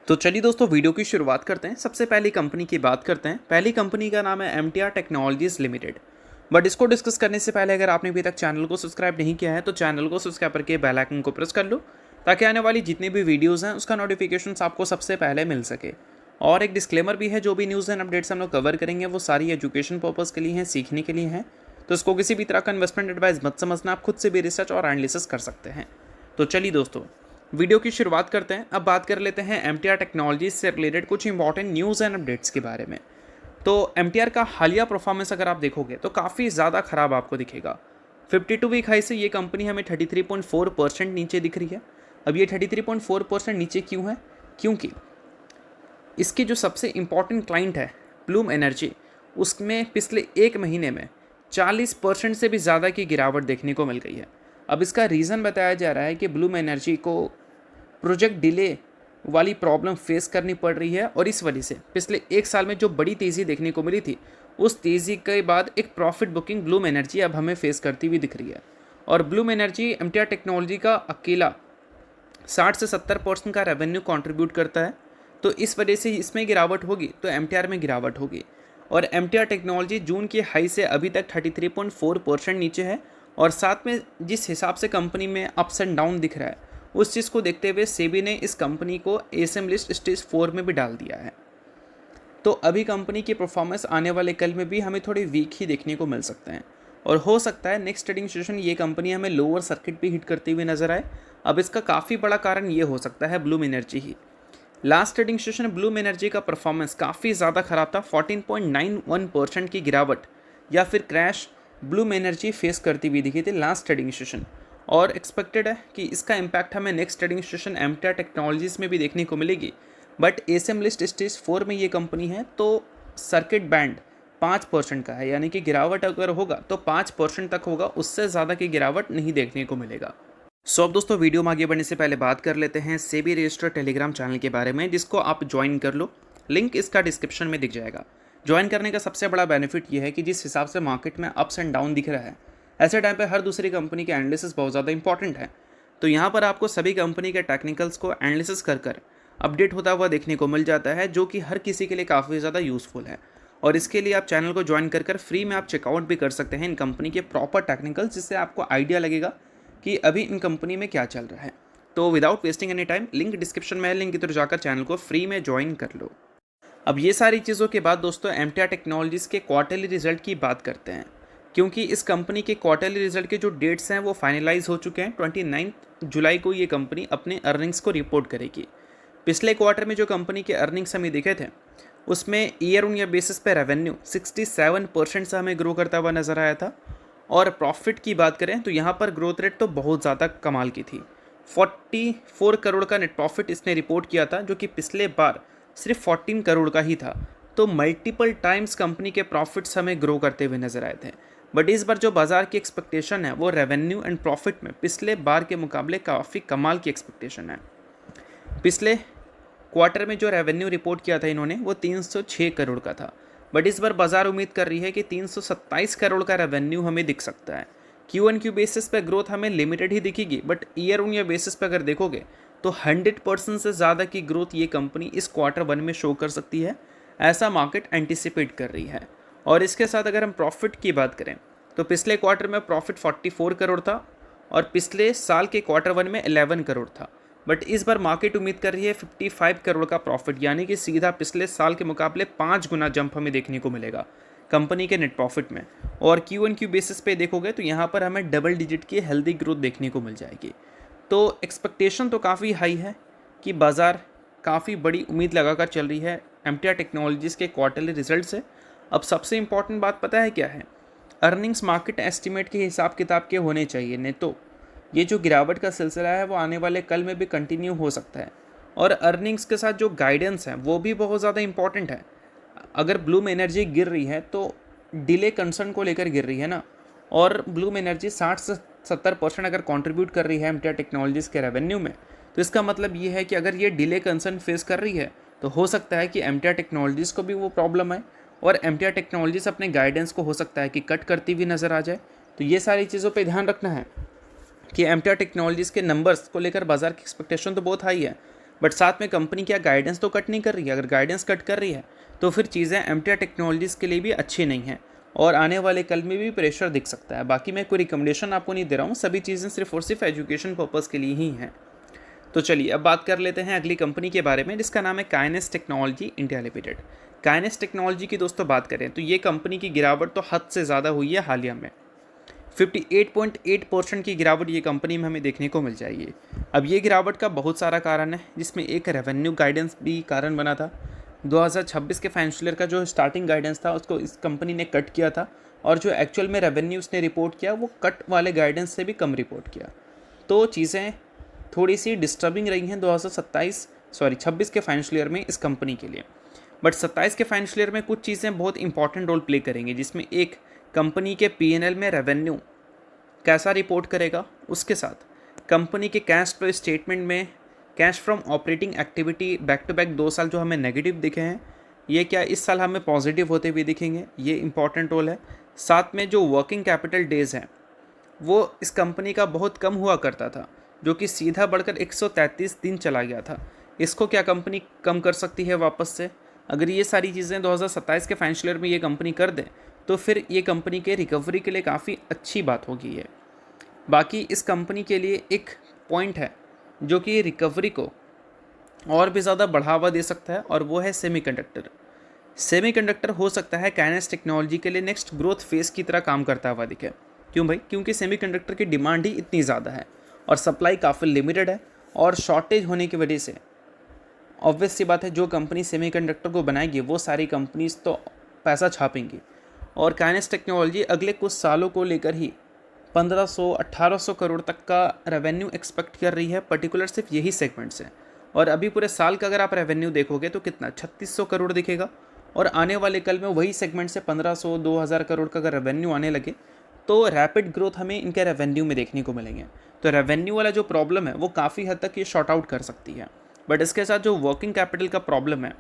तो चलिए दोस्तों वीडियो की शुरुआत करते हैं। सबसे पहली कंपनी की बात करते हैं। पहली कंपनी का नाम है MTR टेक्नोलॉजीज लिमिटेड। बट इसको डिस्कस करने से पहले अगर आपने अभी तक चैनल को सब्सक्राइब नहीं किया है तो चैनल को सब्सक्राइब करके बेल आइकन को प्रेस कर लो, ताकि आने वाली जितनी भी वीडियोज़ हैं उसका नोटिफिकेशन आपको सबसे पहले मिल सके। और एक डिस्क्लेमर भी है, जो भी न्यूज़ एंड अपडेट्स हम लोग कवर करेंगे वो सारी एजुकेशन पर्पज़ के लिए हैं, सीखने के लिए हैं। तो इसको किसी भी तरह का इन्वेस्टमेंट एडवाइस मत समझना, आप खुद से भी रिसर्च और एनालिसिस कर सकते हैं। तो चलिए दोस्तों वीडियो की शुरुआत करते हैं। अब बात कर लेते हैं MTR टेक्नोलॉजीज से रिलेटेड कुछ इंपॉर्टेंट न्यूज़ एंड अपडेट्स के बारे में। तो MTR का हालिया परफॉर्मेंस अगर आप देखोगे तो काफ़ी ज़्यादा ख़राब आपको दिखेगा। 52 वीक हाई से ये कंपनी हमें 33.4% नीचे दिख रही है। अब ये 33.4% नीचे क्यों है? क्योंकि इसकी जो सबसे इम्पॉर्टेंट क्लाइंट है ब्लूम एनर्जी, उसमें पिछले एक महीने में 40% से भी ज़्यादा की गिरावट देखने को मिल गई है। अब इसका रीज़न बताया जा रहा है कि ब्लूम एनर्जी को प्रोजेक्ट डिले वाली प्रॉब्लम फेस करनी पड़ रही है, और इस वजह से पिछले एक साल में जो बड़ी तेज़ी देखने को मिली थी उस तेज़ी के बाद एक प्रॉफिट बुकिंग ब्लूम एनर्जी अब हमें फेस करती हुई दिख रही है। और ब्लूम एनर्जी MTR टेक्नोलॉजी का अकेला 60 से 70% का रेवेन्यू कंट्रीब्यूट करता है। तो इस वजह से इसमें गिरावट होगी तो MTR में गिरावट होगी। और MTR टेक्नोलॉजी जून की हाई से अभी तक 33.4% नीचे है। और साथ में जिस हिसाब से कंपनी में अप्स एंड डाउन दिख रहा है, उस चीज़ को देखते हुए सेबी ने इस कंपनी को ASM लिस्ट स्टेज 4 में भी डाल दिया है। तो अभी कंपनी की परफॉर्मेंस आने वाले कल में भी हमें थोड़ी वीक ही देखने को मिल सकते हैं, और हो सकता है नेक्स्ट ट्रेडिंग सेशन ये कंपनी हमें लोअर सर्किट भी हिट करती हुई नजर आए। अब इसका काफ़ी बड़ा कारण ये हो सकता है ब्लूम एनर्जी ही। Last trading session Bloom Energy का परफॉर्मेंस काफ़ी ज़्यादा ख़राब था। 14.91% की गिरावट या फिर क्रैश ब्लूम एनर्जी फेस करती हुई दिखी थी लास्ट ट्रेडिंग सेशन। और एक्सपेक्टेड है कि इसका इम्पैक्ट हमें next trading session MTR technologies में भी देखने को मिलेगी। बट ASM लिस्ट स्टेज 4 में ये कंपनी है, तो सर्किट बैंड 5% का है, यानी कि गिरावट अगर होगा तो 5% तक होगा, उससे ज़्यादा की गिरावट नहीं देखने को मिलेगा। सो अब दोस्तों वीडियो में आगे बढ़ने से पहले बात कर लेते हैं सेबी रजिस्टर्ड टेलीग्राम चैनल के बारे में, जिसको आप ज्वाइन कर लो। लिंक इसका डिस्क्रिप्शन में दिख जाएगा। ज्वाइन करने का सबसे बड़ा बेनिफिट ये है कि जिस हिसाब से मार्केट में अप्स एंड डाउन दिख रहा है, ऐसे टाइम पे हर दूसरी कंपनी के एनालिसिस बहुत ज़्यादा इंपॉर्टेंट है। तो यहाँ पर आपको सभी कंपनी के टेक्निकल्स को एनालिसिस कर कर अपडेट होता हुआ देखने को मिल जाता है, जो कि हर किसी के लिए काफ़ी ज़्यादा यूज़फुल है। और इसके लिए आप चैनल को ज्वाइन कर फ्री में आप चेकआउट भी कर सकते हैं इन कंपनी के प्रॉपर टेक्निकल्स, जिससे आपको आइडिया लगेगा कि अभी इन कंपनी में क्या चल रहा है। तो without wasting any time link description में है, लिंक की तरफ जाकर चैनल को फ्री में ज्वाइन कर लो। अब ये सारी चीज़ों के बाद दोस्तों MTR टेक्नोलॉजीज़ के क्वार्टरली रिजल्ट की बात करते हैं, क्योंकि इस कंपनी के क्वार्टरली रिजल्ट के जो डेट्स हैं वो फाइनलाइज हो चुके हैं। 29 जुलाई को ये कंपनी अपने अर्निंग्स को रिपोर्ट करेगी। पिछले क्वार्टर में जो कंपनी के अर्निंग्स हमें दिखे थे, उसमें ईयर ऑन ईयर बेसिस पे रेवेन्यू 67% से हमें ग्रो करता हुआ नजर आया था। और प्रॉफिट की बात करें तो यहाँ पर ग्रोथ रेट तो बहुत ज़्यादा कमाल की थी। 44 करोड़ का नेट प्रॉफिट इसने रिपोर्ट किया था, जो कि पिछले बार सिर्फ 14 करोड़ का ही था। तो मल्टीपल टाइम्स कंपनी के प्रॉफिट्स हमें ग्रो करते हुए नजर आए थे। बट इस बार जो बाजार की एक्सपेक्टेशन है वो रेवेन्यू एंड प्रॉफिट में पिछले बार के मुकाबले काफ़ी कमाल की एक्सपेक्टेशन है। पिछले क्वार्टर में जो रेवेन्यू रिपोर्ट किया था इन्होंने वो 306 करोड़ का था। बट इस बार बाजार उम्मीद कर रही है कि 327 करोड़ का रेवेन्यू हमें दिख सकता है। Q1Q बेसिस पे ग्रोथ हमें लिमिटेड ही दिखेगी, but year on year basis पे अगर देखोगे तो 100% से ज़्यादा की ग्रोथ ये कंपनी इस क्वार्टर 1 में शो कर सकती है, ऐसा मार्केट एंटिसिपेट कर रही है। और इसके साथ अगर हम प्रॉफिट की बात करें तो पिछले क्वार्टर में प्रॉफिट 44 करोड़ था, और पिछले साल के क्वार्टर 1 में 11 करोड़ था। बट इस बार मार्केट उम्मीद कर रही है 55 करोड़ का प्रॉफिट, यानी कि सीधा पिछले साल के मुकाबले 5 गुना जंप हमें देखने को मिलेगा कंपनी के नेट प्रॉफिट में। और Q1Q बेसिस पे देखोगे तो यहाँ पर हमें डबल डिजिट की हेल्दी ग्रोथ देखने को मिल जाएगी। तो एक्सपेक्टेशन तो काफ़ी हाई है कि बाज़ार काफ़ी बड़ी उम्मीद लगाकर चल रही है MTR टेक्नोलॉजीज़ के क्वार्टरली रिजल्ट से। अब सबसे इंपॉर्टेंट बात पता है क्या है? अर्निंग्स मार्केट एस्टिमेट के हिसाब किताब के होने चाहिए, नहीं तो ये जो गिरावट का सिलसिला है वो आने वाले कल में भी कंटिन्यू हो सकता है। और अर्निंग्स के साथ जो गाइडेंस है वो भी बहुत ज़्यादा इंपॉर्टेंट है। अगर ब्लूम एनर्जी गिर रही है तो डिले कंसर्न को लेकर गिर रही है ना, और ब्लूम एनर्जी 60 से 70% अगर कंट्रीब्यूट कर रही है MTR टेक्नोलॉजीज़ के रेवेन्यू में, तो इसका मतलब ये है कि अगर ये डिले कंसर्न फेस कर रही है तो हो सकता है कि MTR टेक्नोलॉजीज़ को भी वो प्रॉब्लम है, और MTR टेक्नोलॉजीज़ अपने गाइडेंस को हो सकता है कि कट करती हुई नज़र आ जाए। तो ये सारी चीज़ों पर ध्यान रखना है कि MTR टेक्नोलॉजीज़ के नंबर्स को लेकर बाजार की एक्सपेक्टेशन तो बहुत हाई है, बट साथ में कंपनी क्या गाइडेंस तो कट नहीं कर रही है। अगर गाइडेंस कट कर रही है तो फिर चीज़ें एमटीआर टेक्नोलॉजीज़ के लिए भी अच्छी नहीं हैं और आने वाले कल में भी प्रेशर दिख सकता है। बाकी मैं कोई रिकमेंडेशन आपको नहीं दे रहा हूँ, सभी चीज़ें सिर्फ और सिर्फ एजुकेशन पर्पज़ के लिए ही हैं। तो चलिए अब बात कर लेते हैं अगली कंपनी के बारे में, जिसका नाम है kinase technology India limited. Kinase technology की दोस्तों बात करें तो ये कंपनी की गिरावट तो हद से ज़्यादा हुई है हालिया में। 58.8% की गिरावट ये कंपनी में हमें देखने को मिल जाएगी। अब ये गिरावट का बहुत सारा कारण है, जिसमें एक रेवेन्यू गाइडेंस भी कारण बना था। 2026 के फाइनेंशियल ईयर का जो स्टार्टिंग गाइडेंस था उसको इस कंपनी ने कट किया था, और जो एक्चुअल में रेवेन्यू उसने रिपोर्ट किया वो कट वाले गाइडेंस से भी कम रिपोर्ट किया। तो चीज़ें थोड़ी सी डिस्टर्बिंग रही हैं 26 के फाइनेंशियल ईयर में इस कंपनी के लिए। बट 27 के फाइनेंशियल ईयर में कुछ चीज़ें बहुत इंपॉर्टेंट रोल प्ले करेंगी, जिसमें एक कंपनी के पीएनएल में रेवेन्यू कैसा रिपोर्ट करेगा, उसके साथ कंपनी के कैश फ्लो स्टेटमेंट में cash from operating activity back to back 2 साल जो हमें नेगेटिव दिखे हैं, ये क्या इस साल हमें पॉजिटिव होते हुए दिखेंगे, ये इंपॉर्टेंट रोल है। साथ में जो वर्किंग कैपिटल डेज़ हैं वो इस कंपनी का बहुत कम हुआ करता था, जो कि सीधा बढ़कर 133 दिन चला गया था। इसको क्या कंपनी कम कर सकती है वापस से? अगर ये सारी चीज़ें 2027 के फाइनेंशियल ईयर में ये कंपनी कर दें तो फिर ये कंपनी के रिकवरी के लिए काफ़ी अच्छी बात होगी ये। बाकी इस कंपनी के लिए एक पॉइंट है जो कि रिकवरी को और भी ज़्यादा बढ़ावा दे सकता है, और वो है सेमीकंडक्टर। सेमीकंडक्टर हो सकता है काइनेस टेक्नोलॉजी के लिए नेक्स्ट ग्रोथ फेज़ की तरह काम करता हुआ दिखे। क्यों भाई? क्योंकि सेमीकंडक्टर की डिमांड ही इतनी ज़्यादा है और सप्लाई काफ़ी लिमिटेड है, और शॉर्टेज होने की वजह से ऑब्वियस सी बात है जो कंपनी सेमीकंडक्टर को बनाएगी वो सारी कंपनीज तो पैसा छापेंगी। और काइनेस टेक्नोलॉजी अगले कुछ सालों को लेकर ही 1500-1800 करोड़ तक का रेवेन्यू एक्सपेक्ट कर रही है, पर्टिकुलर सिर्फ यही सेगमेंट से। और अभी पूरे साल का अगर आप रेवेन्यू देखोगे तो कितना 3600 करोड़ दिखेगा, और आने वाले कल में वही सेगमेंट से 1500-2000 करोड़ का अगर रेवेन्यू आने लगे तो रैपिड ग्रोथ हमें इनके रेवेन्यू में देखने को मिलेंगे। तो रेवेन्यू वाला जो प्रॉब्लम है वो काफ़ी हद तक ये शॉर्ट आउट कर सकती है। बट इसके साथ जो वर्किंग कैपिटल का प्रॉब्लम है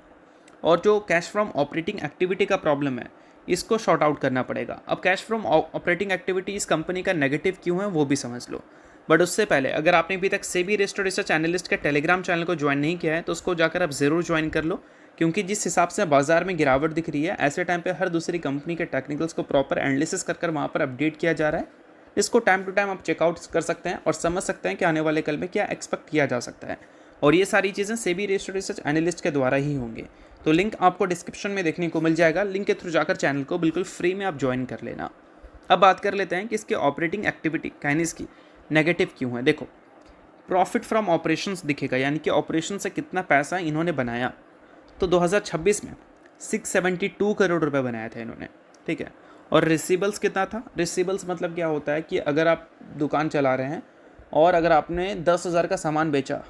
और जो कैश फ्रॉम ऑपरेटिंग एक्टिविटी का प्रॉब्लम है, इसको शॉर्ट आउट करना पड़ेगा। अब कैश फ्रॉम ऑपरेटिंग एक्टिविटी इस कंपनी का नेगेटिव क्यों है वो भी समझ लो। बट उससे पहले अगर आपने अभी तक सेबी रजिस्टर्ड रिसर्च एनालिस्ट के टेलीग्राम चैनल को ज्वाइन नहीं किया है तो उसको जाकर आप ज़रूर ज्वाइन कर लो, क्योंकि जिस हिसाब से बाजार में गिरावट दिख रही है ऐसे टाइम पे हर दूसरी कंपनी के टेक्निकल्स को प्रॉपर एनालिसिस कर वहाँ पर अपडेट किया जा रहा है। इसको टाइम टू टाइम आप चेकआउट कर सकते हैं और समझ सकते हैं कि आने वाले कल में क्या एक्सपेक्ट किया जा सकता है, और ये सारी चीज़ें सेबी रजिस्टर्ड रिसर्च एनालिस्ट के द्वारा ही होंगे। तो लिंक आपको डिस्क्रिप्शन में देखने को मिल जाएगा, लिंक के थ्रू जाकर चैनल को बिल्कुल फ्री में आप ज्वाइन कर लेना। अब बात कर लेते हैं कि इसके ऑपरेटिंग एक्टिविटी काइनेस की नेगेटिव क्यों है। देखो, प्रॉफिट फ्रॉम ऑपरेशंस दिखेगा, यानी कि ऑपरेशन से कितना पैसा इन्होंने बनाया, तो 2026 में 672 करोड़ रुपए बनाया था इन्होंने, ठीक है। और रिसीबल्स कितना था? रिसीबल्स मतलब क्या होता है कि अगर आप दुकान चला रहे हैं और अगर आपने 10,000 का सामान बेचा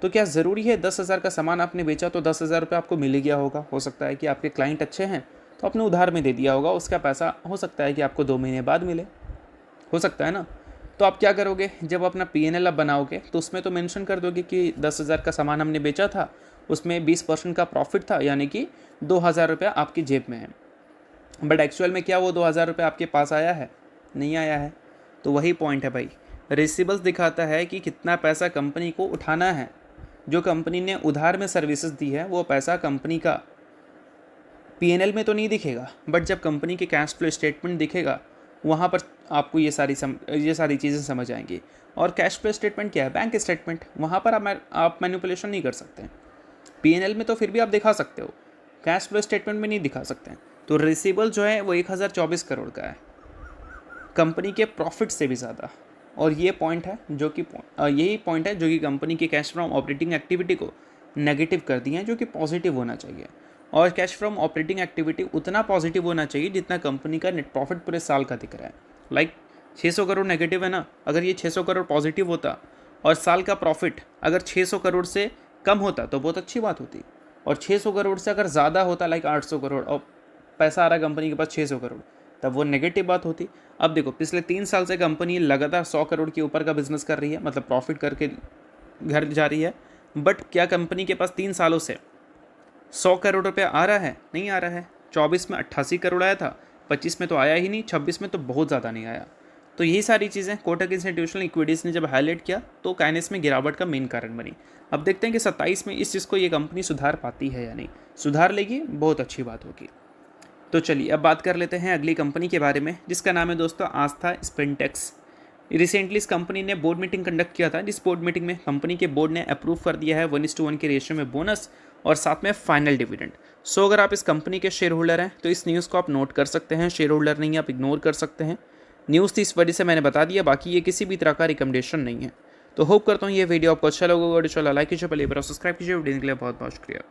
तो क्या ज़रूरी है 10,000 का सामान आपने बेचा तो 10,000 रुपये आपको मिल ही गया होगा? हो सकता है कि आपके क्लाइंट अच्छे हैं तो आपने उधार में दे दिया होगा, उसका पैसा हो सकता है कि आपको 2 महीने बाद मिले, हो सकता है ना। तो आप क्या करोगे, जब अपना पीएनएल आप बनाओगे तो उसमें तो मेंशन कर दोगे कि 10,000 का सामान हमने बेचा था, उसमें 20% का प्रॉफिट था, यानी कि 2,000 रुपया आपकी जेब में है। बट एक्चुअल में क्या वो 2,000 रुपये आपके पास आया है? नहीं आया है। तो वही पॉइंट है भाई, रिसीबल्स दिखाता है कि कितना पैसा कंपनी को उठाना है। जो कंपनी ने उधार में सर्विसेज दी है वो पैसा कंपनी का पीएनएल में तो नहीं दिखेगा, बट जब कंपनी के कैश फ्लो स्टेटमेंट दिखेगा वहाँ पर आपको ये सारी चीज़ें समझ आएंगी। और कैश फ्लो स्टेटमेंट क्या है? Bank statement. वहाँ पर आप मैनिपुलेशन नहीं कर सकते हैं। पीएनएल में तो फिर भी आप दिखा सकते हो, कैश फ्लो स्टेटमेंट में नहीं दिखा सकते हैं। तो रिसीबल जो है वो 1024 करोड़ का है, कंपनी के प्रॉफिट से भी ज़्यादा। और ये पॉइंट है जो कि यही पॉइंट है जो कि कंपनी के कैश फ्रॉम ऑपरेटिंग एक्टिविटी को नेगेटिव कर दिए हैं, जो कि पॉजिटिव होना चाहिए। और कैश फ्रॉम ऑपरेटिंग एक्टिविटी उतना पॉजिटिव होना चाहिए जितना कंपनी का नेट प्रॉफिट पूरे साल का दिख रहा है। लाइक 600 करोड़ नेगेटिव है ना, अगर ये 600 करोड़ पॉजिटिव होता और साल का प्रॉफिट अगर 600 करोड़ से कम होता तो बहुत अच्छी बात होती, और 600 करोड़ से अगर ज़्यादा होता लाइक 800 करोड़ और पैसा आ रहा कंपनी के पास 600 करोड़, तब वो नेगेटिव बात होती। अब देखो, पिछले 3 साल से कंपनी लगातार 100 करोड़ के ऊपर का बिजनेस कर रही है, मतलब प्रॉफिट करके घर जा रही है। बट क्या कंपनी के पास 3 सालों से 100 करोड़ रुपये आ रहा है? नहीं आ रहा है। 24 में 88 करोड़ आया था, 25 में तो आया ही नहीं, 26 में तो बहुत ज़्यादा नहीं आया। तो यही सारी चीज़ें कोटक इंस्टीट्यूशनल इक्विटीज़ ने जब हाईलाइट किया तो काइनेस में गिरावट का मेन कारण बनी। अब देखते हैं कि 27 में इस चीज़ को ये कंपनी सुधार पाती है या नहीं। सुधार लेगी, बहुत अच्छी बात होगी। तो चलिए अब बात कर लेते हैं अगली कंपनी के बारे में, जिसका नाम है दोस्तों आस्था स्पिनटेक्स। रिसेंटली इस कंपनी ने बोर्ड मीटिंग कंडक्ट किया था, जिस बोर्ड मीटिंग में कंपनी के बोर्ड ने अप्रूव कर दिया है 1:1 के रेशियो में बोनस और साथ में फाइनल डिविडेंड। सो अगर आप इस कंपनी के शेयर होल्डर हैं तो इस न्यूज़ को आप नोट कर सकते हैं, शेयर होल्डर नहीं आप इग्नोर कर सकते हैं। न्यूज़ थी इस वजह से मैंने बता दिया, बाकी ये किसी भी तरह का रिकमेंडेशन नहीं है। तो होप करता हूँ ये वीडियो आपको अच्छा लगा। लाइक कीजिए, पहले सब्सक्राइब कीजिए। वीडियो के लिए बहुत बहुत शुक्रिया।